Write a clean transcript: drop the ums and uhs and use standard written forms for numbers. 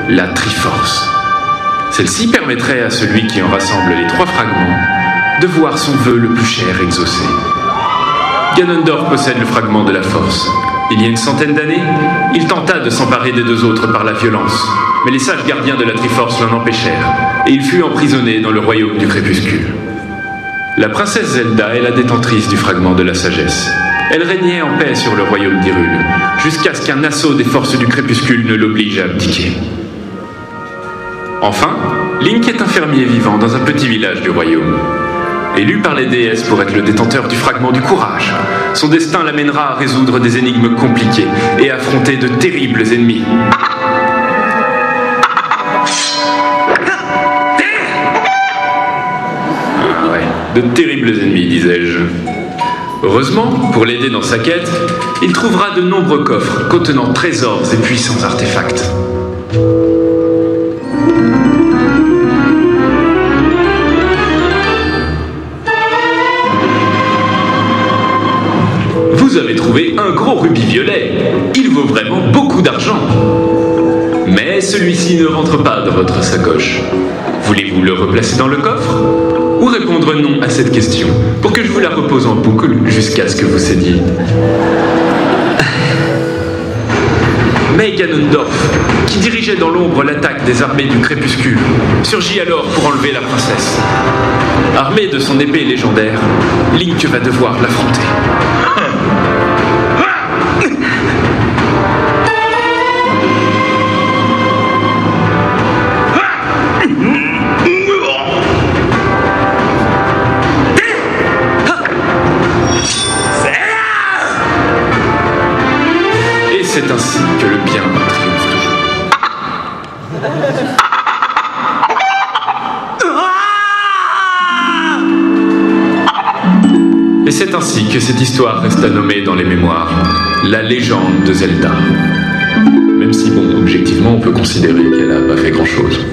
la Triforce. Celle-ci permettrait à celui qui en rassemble les 3 fragments de voir son vœu le plus cher exaucé. Ganondorf possède le fragment de la Force. Il y a une centaine d'années, il tenta de s'emparer des 2 autres par la violence, mais les sages gardiens de la Triforce l'en empêchèrent, et il fut emprisonné dans le royaume du crépuscule. La princesse Zelda est la détentrice du fragment de la sagesse. Elle régnait en paix sur le royaume d'Hyrule, jusqu'à ce qu'un assaut des forces du crépuscule ne l'oblige à abdiquer. Enfin, Link est un fermier vivant dans un petit village du royaume. Élu par les déesses pour être le détenteur du fragment du courage, son destin l'amènera à résoudre des énigmes compliquées et à affronter de terribles ennemis. Ah ouais, de terribles ennemis, disais-je. Heureusement, pour l'aider dans sa quête, il trouvera de nombreux coffres contenant trésors et puissants artefacts. Vous avez trouvé un gros rubis violet. Il vaut vraiment beaucoup d'argent. Mais celui-ci ne rentre pas dans votre sacoche. Voulez-vous le replacer dans le coffre? Ou répondre non à cette question pour que je vous la repose en boucle jusqu'à ce que vous cédiez? Mais Ganondorf, qui dirigeait dans l'ombre l'attaque des armées du crépuscule, surgit alors pour enlever la princesse. Armé de son épée légendaire, Link va devoir l'affronter. Et c'est ainsi que le bien triomphe toujours. Et c'est ainsi que cette histoire resta nommée dans les mémoires la légende de Zelda. Même si, bon, objectivement, on peut considérer qu'elle n'a pas fait grand-chose.